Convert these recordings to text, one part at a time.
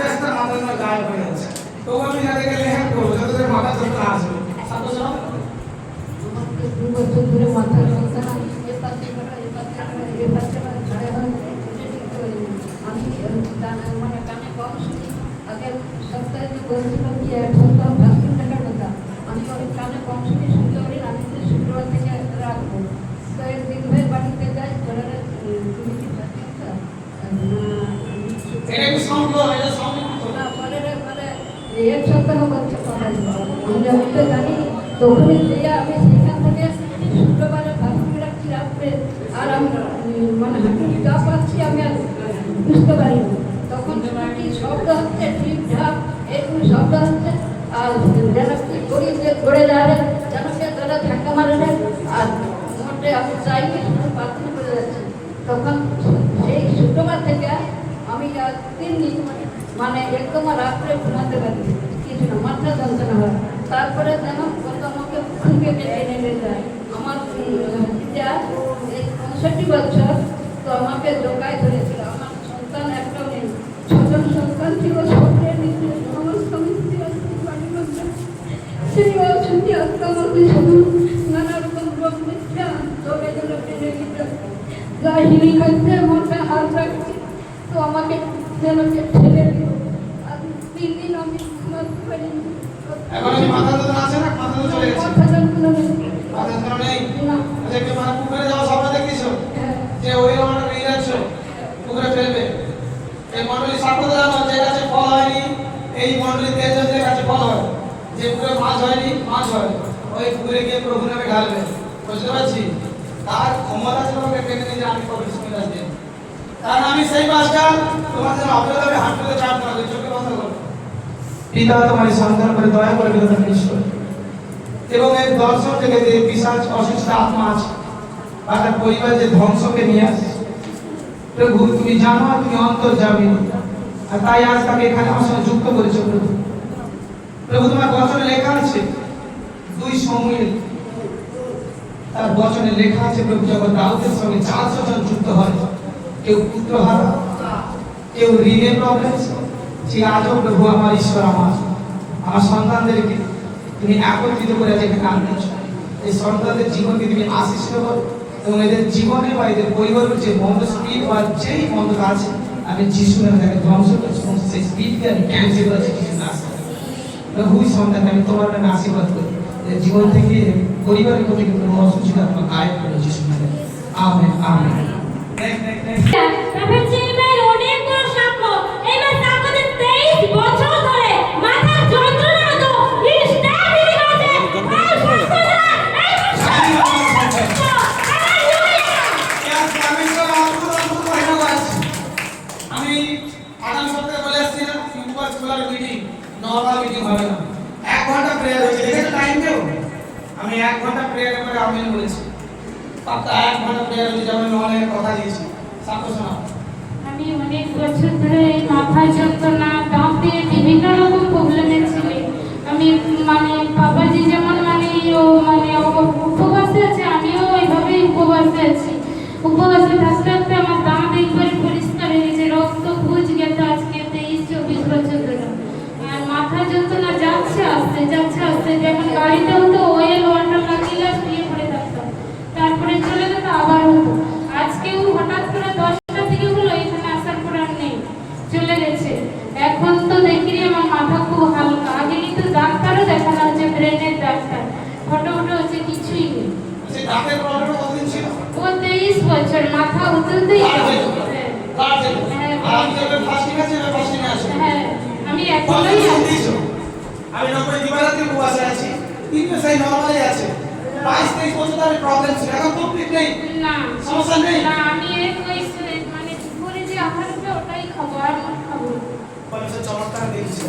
আসতে মাথা গায়ে হয়ে যাচ্ছে। তো আমি যাদেরকে লেহেন করবো যাদের মাথা যন্ত্রণা আসবে সাপোজ আমাকে 2 বছর ধরে মাথা যন্ত্রণা এ পাশে করা এ পাশে ঝাড়ে হয় আমি মানে কানে কম শুনি। আগের সপ্তাহে যে বলছিলাম কি 1 সপ্তাহ ভাস্কর টাকার কথা, আমি ওই কানে কম শুনি শুনতে পারি। আমি তো শুক্রবার থেকে রাখবো। তো একদিন ভাই বাড়িতে যাই বলে তুমি কি এক সপ্তাহ বাচ্চা পাঠাই আমি তো জানি। তখনই দিয়ে আমি সেখান থেকে শুক্রবারে ভাস্কর রাখছি রাত্রে। আর আমি মানে হাঁটুর গা পাচ্ছি আমি আর বুঝতে পারি না। তখন কি শব্দ হচ্ছে ঠিক ঢাক এরকম শব্দ হচ্ছে। আর যেন কি করি যে ঘুরে যাবে যেন কে তারা ধাক্কা মারে দেয়। আর মোটে আমি চাইনি শুধু প্রার্থনা করে যাচ্ছি। তখন সেই শুক্রবার থেকে আমি 3 দিন মানে একদম রাত্রে ঘুমাতে পারি কিছু না, মাথা যন্ত্রণা হয়। তারপরে যেন কত আমাকে খুঁজে টেনে নিয়ে যায়। আমার যা এই 65 বছর তো আমাকে জোগায় ধরেছিল। আমার সন্তান একটাও নেই, 6 জন সন্তান ছিল। সবরে নিচে আমার স্বামী বাড়ির মধ্যে সেই অসুখী আত্মা আমাকে শুধু নানা রকম রোগ মিথ্যা চলে গেল টেনে নিতে গায়ে হিলি খাচ্ছে, মাথা হাত রাখছে। তো আমাকে যেন ঠেলে দিল। আর 3 দিন আমি ঘুমাতে পারিনি। এখন কি মাথা যন্ত্রণা আছে না? মাথা তো চলে গেছে। মাথা যন্ত্রণা নেই। মাথা যন্ত্রণা নেই? না। আচ্ছা একটু মানে পুকুরে যাওয়া স্বপ্ন দেখেছো? যে ওই রকম নিয়ে যাচ্ছ পুকুরে ফেলবে। এই মন্ডলী সাপোর্ট জানো যে গাছে ফল হয়নি এই মন্ডলী তেজ যে গাছে ফল হয়, যে পুকুরে মাছ হয়নি মাছ হয়, ওই পুকুরে গিয়ে প্রভু নামে ঢালবে। বুঝতে পারছি? তার ক্ষমতা ছিল ওকে টেনে নিয়ে যে আমি কবি সুবিধা দিই। কারণ আমি সেই পাঁচটা তোমাদের অপরাধে হাত তুলে প্রার্থনা করি। চোখে বন্ধ করো। পিতা তোমার সন্তান করে দয়া করে বিধান ঈশ্বর এবং এই দর্শন থেকে যে পিশাচ অসুস্থ আত্মা আছে বা তার পরিবার যে ধ্বংসকে নিয়ে আসে, প্রভু তুমি জানো আর তুমি অন্তর্যামী। আর তাই আজ তাকে এখানে আমার সঙ্গে যুক্ত করেছো প্রভু। প্রভু তোমার বচনে লেখা আছে 2 শমূয়েল তার বচনে লেখা আছে প্রভু যখন দাউদের সঙ্গে 400 জন যুক্ত হয়, কেউ পুত্র হারা, কেউ ঋণের প্রবলেম, সে আজও প্রভু আমার ঈশ্বর আমার সন্তানদেরকে তুমি একত্রিত করে যেখানে আনতেছ। এই সন্তানদের জীবনকে তুমি আশীষ করো এবং এদের জীবনে বা এদের পরিবারের যে মন্দ স্পিড বা যেই মন্দ আছে আমি যিশু নামে তাকে ধ্বংস করছি এবং সেই স্পিডকে আমি ক্যান্সেল করছি কিছু না। প্রভু সন্তানকে আমি তোমার নামে আশীর্বাদ করি জীবন থেকে পরিবারের প্রতি কোনো অসুবিধা আপনার গায়েব করে যিশু নামে। Amen amen. আমি 1 ঘন্টা প্রেয়ারের পরে আমি বলেছি পাক্কা 1 ঘন্টা প্রেয়ার হচ্ছে যেমন নলে কথা দিয়েছি। সাপোজ না আমি অনেক বছর ধরে মাথা যন্ত্রণা দাঁতে বিভিন্ন রকম প্রবলেমে ছিলি। আমি মানে বাবাজি যেমন মানে উপবাসে আছে, আমিও ওইভাবেই উপবাসে আছি। উপবাসে থাকতে থাকতে আমার দাঁত একবারে পরিষ্কার হয়ে গেছে, রক্ত বুঝ গেছে আজকে 23-24 বছর ধরে। আর মাথা যন্ত্রণা যাচ্ছে আসতে যেমন গাড়িতে হতো ওয়েল ওয়াটার লাগিয়ে শুয়ে পড়ে থাকতাম, তারপরে চলে যেত আবার হতো। আজকেও হঠাৎ করে 10টা দিকে হলো, এখানে আসার পর আর নেই, চলে গেছে। এখন তো দেখি আমার মাথা খুব হালকা। আগে কিন্তু ডাক্তারও দেখানো হচ্ছে, ব্রেনের ডাক্তার, ফটো হচ্ছে কিছুই নেই। দাঁতের প্রবলেম কতদিন ছিল? ও 23 বছর মাথা হতেই আমি এখনই আমি 90 দিবারাত্রি উপবাসে আছি, কিন্তু সেই নরমালে আছে। 22-23 বছর ধরে প্রবলেম ছিল, এখন কমপ্লিট নেই। না সমস্যা নেই। না আমি মানে দুপুরে যে আহার হবে ওটাই খাবো, আর মত খাবো। পরমেশ্বর চমৎকার দেখেছি।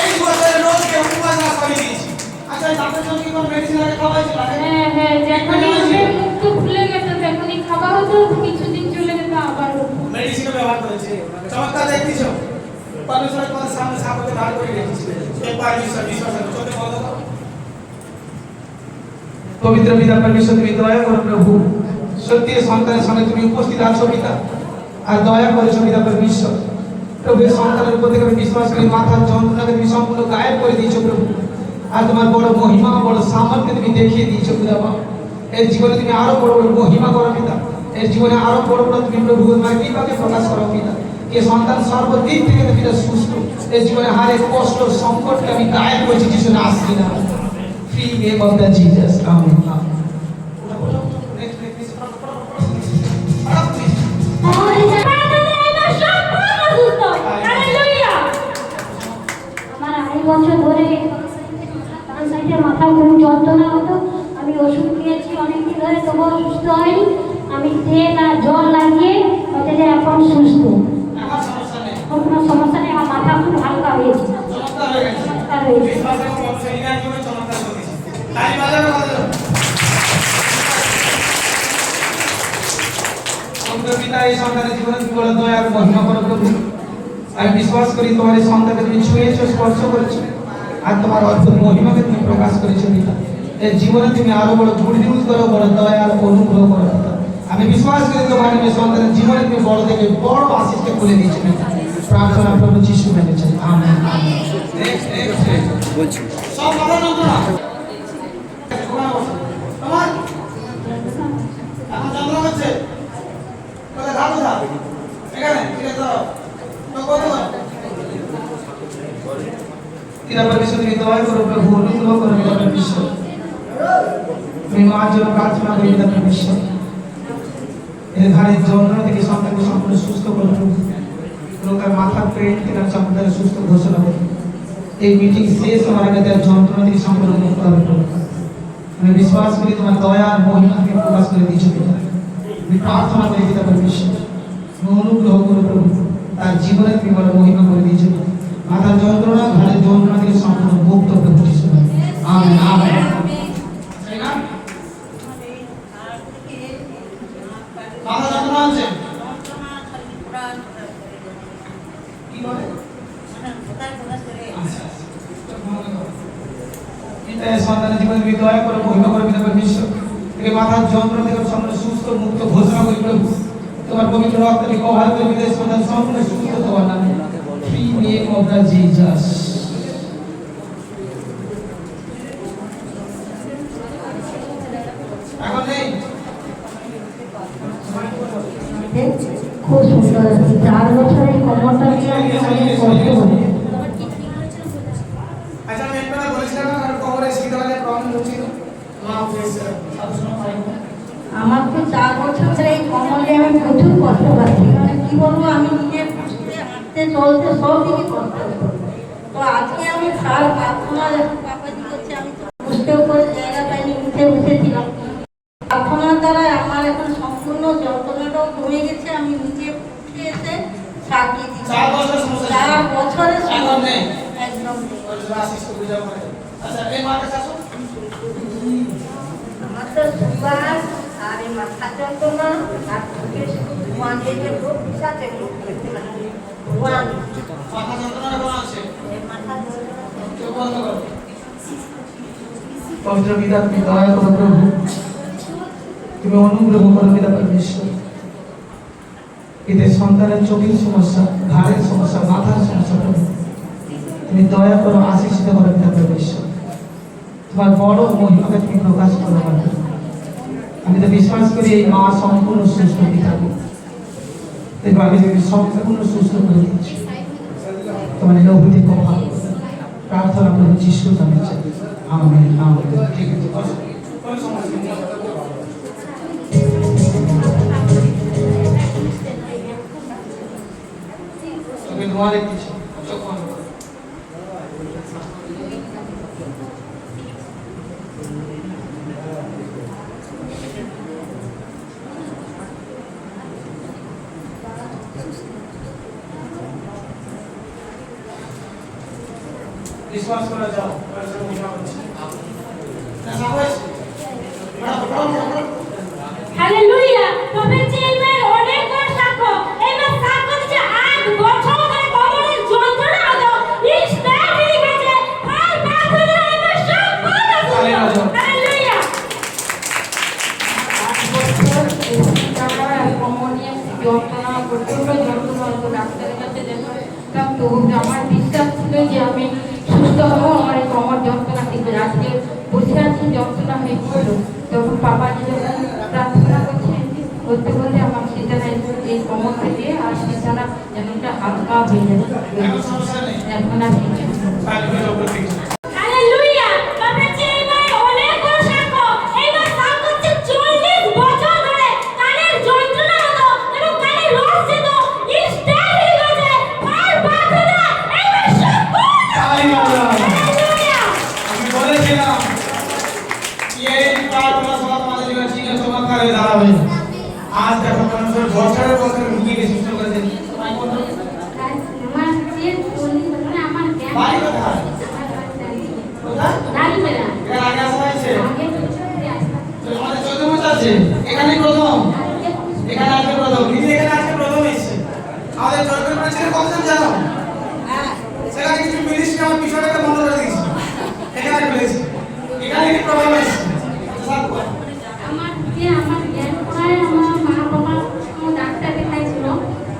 এই বছরে রোজ কে উপবাস না করে দিয়েছি। আচ্ছা ডাক্তার জন্য কি কোন মেডিসিন আগে খাওয়া হয়েছিল? হ্যাঁ যখনই মুখ তো খুলে গেছে তখনই খাওয়া হতো, কিছুদিন চলে যেত আবার মেডিসিন ব্যবহার করেছে। চমৎকার দেখতেছো। পরমেশ্বর তোমার সামনে সাপকে ধার করে রেখেছে। একবার বিশ্বাস চোখে বন্ধ করো। পবিত্র পিতা পরমেশ্বর তুমি দয়া করো প্রভু, সত্যি সন্তানের সামনে তুমি উপস্থিত আছো পিতা। আর দয়া করেছো পিতা পরমেশ্বর। প্রভু এই সন্তানের উপর থেকে আমি বিশ্বাস করি মাথার যন্ত্রণাকে তুমি সম্পূর্ণ গায়েব করে দিয়েছো প্রভু। আর তোমার বড় মহিমা বড় সামর্থ্য তুমি দেখিয়ে দিয়েছো পিতা বাবা। এর জীবনে তুমি আরো বড় বড় মহিমা করো পিতা। এর জীবনে আরো বড় বড় তুমি প্রভু তোমার কৃপাকে প্রকাশ করো পিতা। এ সন্তান সর্বদিক থেকে পিতা সুস্থ। এর জীবনে হারে কষ্ট সংকটকে আমি গায়েব করেছি যিশু নাসি নামে। Free name of the Jesus amen. আমার 2.5 বছর ধরে ডান সাইডে মাথা খুব যন্ত্রণা হতো। আমি ওষুধ খেয়েছি অনেকদিন ধরে, তবুও সুস্থ হয়নি। আমি তেল আর জল লাগিয়ে যে এখন সুস্থ, কোনো সমস্যা নেই। আমার মাথা খুব হালকা হয়েছে, চমৎকার হয়েছে। পিতা এই সন্তানের জীবনে তুমি বড় দয়া আর মহিমা করো প্রভু। আমি বিশ্বাস করি তোমার এই সন্তানকে তুমি ছুঁয়েছো, স্পর্শ করেছো, আর তোমার অদ্ভুত মহিমাকে তুমি প্রকাশ করেছো পিতা। এই জীবনে তুমি আরো বড় গুড নিউজ করো, বড় দয়া আর অনুগ্রহ করো পিতা। আমি বিশ্বাস করি তোমার এই সন্তানের জীবনে তুমি বড় থেকে বড় আশীষকে খুলে দিয়েছো পিতা। প্রার্থনা প্রভু যিশু নামে চাই, আমেন আমেন। বলছি সব মাথা যন্ত্রণা তোমার এখন যন্ত্রণা হচ্ছে কোথায় ঘা কোথায় এখানে ঠিক আছে তো কোথায় কিনা পরমেশ্বর তুমি দয়া করো প্রভু, অনুগ্রহ করো পিতা পরমেশ্বর। তুমি মার জন্য প্রার্থনা করি পিতা পরমেশ্বর। এর ঘাড়ের যন্ত্রণা থেকে সন্তানকে সম্পূর্ণ সুস্থ করো প্রভু। লোকের মাথার পেট থেকে সম্পূর্ণ সুস্থ ঘোষণা করি। এই মিটিং শেষ হওয়ার আগে তার যন্ত্রণা থেকে সম্পূর্ণ মুক্ত হবে প্রভু। আমি বিশ্বাস করি তোমার দয়া আর মহিমাকে প্রকাশ করে দিয়েছো পিতা। আমি প্রার্থনা করি পিতা পরমেশ্বর, তুমি অনুগ্রহ করো প্রভু। তার জীবনে তুমি বড় মহিমা করে দিয়েছো। মাথার যন্ত্রণা ঘাড়ের যন্ত্রণা থেকে সম্পূর্ণ মুক্ত প্রভু যিশু নামে, আমেন আমেন। মাথা যন্ত্রণা আছে কি বলে পিতা এই সন্তানের জীবনে তুমি দয়া করো, মহিমা করো পিতা পরমেশ্বর। থেকে মাথার যন্ত্রণা থেকে সম্পূর্ণ সুস্থ মুক্ত ঘোষণা করি প্রভু। তোমার পবিত্র রক্তকে কভার করে পিতা এই সন্তান সম্পূর্ণ সুস্থ তোমার নামে। Free name of the Jesus. এখন নেই খুব সুন্দর। 4 বছরের কোমরটা নিয়ে আমি অনেক কষ্ট করি। আচ্ছা আমি একবার বলেছিলাম না আর কোমরে শীতকালে প্রবলেম হচ্ছিল মা হয়েছে সাবধান পাইনি। আমার তো 4 বছর ধরে এই কোমরে আমি প্রচুর কষ্ট পাচ্ছি। মানে কি বলবো, আমি নিজে বসতে হাঁটতে চলতে সব দিকে কষ্ট হতো। তো আজকে আমি সার প্রার্থনা যখন বাবাজি করছে, আমি তো বসতেও করে জায়গা পাইনি, উঠে বসেছিলাম। প্রার্থনার দ্বারা আমার এখন সম্পূর্ণ যন্ত্রণাটাও কমে গেছে। আমি নিজে উঠে এসে সাজিয়ে দিচ্ছি। 4 বছর সমস্যা 4 বছরের এখন নেই একদম নেই। ওই রাশি তো বুঝা পড়ে। আচ্ছা এই মাকে শাসো আমার তো সুগার আর এই মাথা যন্ত্রণা আর চোখে শুধু ধোঁয়া দিয়ে যে লোক পিসাতে লোক খেতে না ধোঁয়া মাথা যন্ত্রণা কেমন আছে এই মাথা যন্ত্রণা চোখ বন্ধ করো। পবিত্র পিতা তুমি দয়া করো প্রভু, তুমি অনুগ্রহ করো পিতা পরমেশ্বর। এদের সন্তানের চোখের সমস্যা, ঘাড়ের সমস্যা, মাথার সমস্যা প্রভু তুমি দয়া করো, আশীর্বাদ করো পিতা পরমেশ্বর। তোমার বড় মহিমাকে তুমি প্রকাশ করো। আমি তো বিশ্বাস করি এই মা সম্পূর্ণ সুস্থ থাকবে। এবার আমি যদি সম্পূর্ণ সুস্থ করে দিচ্ছি তোমার লঘুতে কভার প্রার্থনা প্রভু যিশু নামে চাই, আমেন আমেন। ঠিক আছে কোনো সমস্যা নেই। তুমি ধোঁয়া দেখতেছো চোখ বন্ধ করো। विश्वास करा जाओ ऐसे महीना बच्चे ऐसा हो হালেলুয়া। তবে চেলবের অনেক বড় সাক্ষ্য। এবার সাক্ষ্য দিচ্ছে 8 বছর ধরে কোমরের যন্ত্রণা হতো। ইস্তার হয়ে গেছে। আর প্রার্থনা এবার সব ভালো আছে। হালেলুয়া। 8 বছর আমার কোমরে যন্ত্রণা প্রচন্ড যন্ত্রণা হতো, ডাক্তারের কাছে যেতাম তো আমার বিশ্বাস ছিল যে আমি সুস্থ হবো, আমার এই কোমর যন্ত্রণা ঠিক হয়ে আজকে বসে আছি যন্ত্রণা হয়ে পড়লো। তখন বাবাজি যখন প্রার্থনা করতে বলতে আমার সেখানে এই কোমর থেকে আর সেখানে যেন একটা হালকা হয়ে যাবে, এখন সমস্যা নেই। এখন আর কিছু না। তাহলে তুমি ডক্টর থেকে হালেলুয়া! বাবা এইবার অনেক বড় সাক্ষ্য। এইবার সাক্ষ্য হচ্ছে 40 বছর ধরে কানের যন্ত্রণা হতো এবং কানে রস যেত, স্টার হয়ে গেছে, আর বাধা না। এইবার সম্পূর্ণ হালেলুয়া! আমি বলেছিলাম এই প্রার্থনা সভা তোমাদের জন্য চিনে চমৎকার হয়ে দাঁড়াবে। আজ দেখো মানুষের বছরের বছর রুগীকে সুস্থ করে দিচ্ছে। আমার যে চল্লিশ বছরে আমার জ্ঞান বাড়ি কোথায়? কোথায়? দাঁড়ি মেলা এর আগে আসা হয়েছে? আগে ছুটে আসতাম আমাদের 14 বছর আছে। এখানেই প্রথম। এখানে আজকে প্রথম। দিদি এখানে আজকে প্রথম এসেছে। আমাদের জয়পুর ছেলে কতজন জানো? সেখানে কিছু মিনিস্ট্রি আমার বিষয়টাকে বন্ধ করে দিয়েছে। এখানে বলেছে। এখানে কি প্রথম এসেছে? আমার জ্ঞান করায় আমার মা বাবা ডাক্তার দেখাইছিল,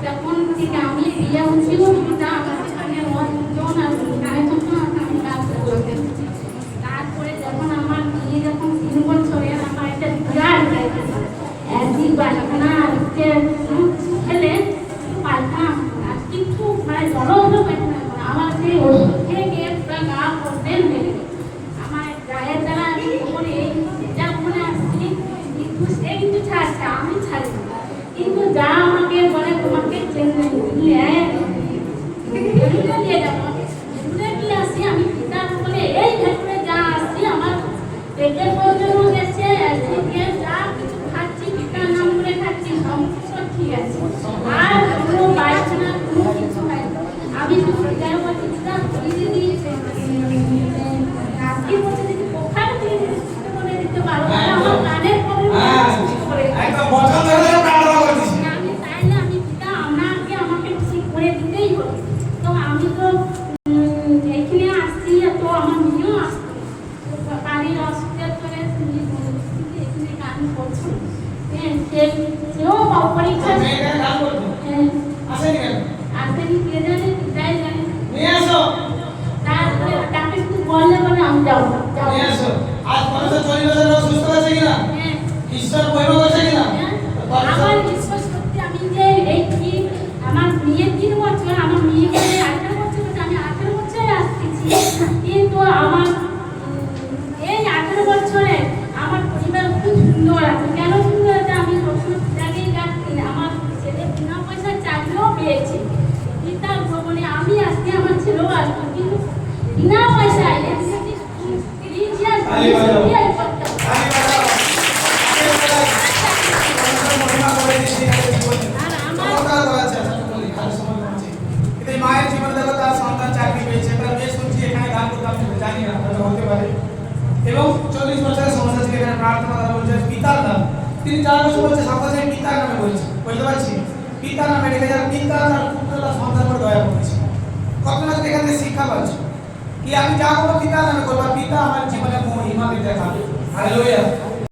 তখন থেকে আমি বিয়ে হচ্ছিল তা আমার কানে ওজন আর কানে যখন আমি ডাক্তার করতে তারপরে যখন আমার বিয়ে যখন 3 বছরের আমার একটা বিরাট একদিন বাসনা খেলে পাইতাম আর কিছু মানে জলও পাইতাম আমার সেই ওষুধ খেয়ে গিয়ে পুরো গা করতেন আমার গায়ের দ্বারা আমি করে যা মনে আসছি কিন্তু সে কিন্তু ছাড়ছে আমি ছাড়ি না। কিন্তু যা আমাকে বলে তোমাকে দিয়ে যাবো ঘুরে গিয়ে আসি আমি পিতা বলে এই ভেতরে যা আসছি আমার পেটের প্রয়োজন গেছে গিয়ে যা কিছু খাচ্ছি পিতার নাম করে খাচ্ছি সমস্ত ঠিক আছে আর কোনো পায়খানা কোনো কিছু নাই। আমি শুধু পিতার বলছি পিতা বলি দিয়েছে আজকে বলছে যদি পোখার দিয়ে সুস্থ করে দিতে পারো তাহলে আমার কানের প্রবলেম সুস্থ করে দিতে একদম বছর ধরে প্রার্থনা করতেছি। আমি চাইলে আমি পিতা আমাকে ঠিক করে দিতেই হবে। তো আমি তো এখানে আসছি তো আমার মেয়েও আসতো বাড়ির অসুবিধা করে এখানে গান করছো সেও পরীক্ষা মেয়ে এখানে গান করতো। আসেনি কেন? আসেনি কে জানে পিতাই জানে। নিয়ে আসো। তারপরে তাকে শুধু বললে বলে আমি যাবো নিয়ে আসো। আজ মানুষের 40 বছর রোগ সুস্থ হয়েছে কিনা? হ্যাঁ ঈশ্বর মহিমা করেছে কিনা? আমার বিশ্বাস করতে আমি যে এই কি আমার মেয়ের 3 বছর আমার মেয়েকে 18 বছর হচ্ছে আমি 18 বছরে আসতেছি কিন্তু আমার এই 18 বছরে আমার পরিবার খুব সুন্দর আছে। কেন সুন্দর আছে আমি সবসময় জায়গায় যাচ্ছি আমার ছেলে বিনা পয়সা চাকরিও পেয়েছে পিতা ভবনে আমি আসছি আমার ছেলেও আসতো কিন্তু বিনা পয়সায় তালি বাজাও। তালি বাজাও। মহিমা করে দিয়েছি, এখানে কি বলছে? চমৎকার করেছে, আমি বলি, আর সময় কমছে। কিন্তু এই মায়ের জীবনে দেখো তার সন্তান চাকরি পেয়েছে, তারা বেশ শুনছি এখানে গান করতে আমি জানি না, হয়তো হতে পারে। এবং 40 বছরের সমস্যা ছিল এখানে প্রার্থনা করা বলছে পিতার নাম। তিনি যার বছর বলছে সর্বদাই সেই পিতার নামে বলছে, বুঝতে পারছি? পিতার নামে রেখে যার পিতা তার পুত্র তার সন্তান করে দয়া করেছে। কত না এখান থেকে শিক্ষা পাচ্ছ কি আমি যা করবো পিতার নামে করবো, পিতা আমার জীবনে মহিমা দিতে থাকবে। হালেলুয়া।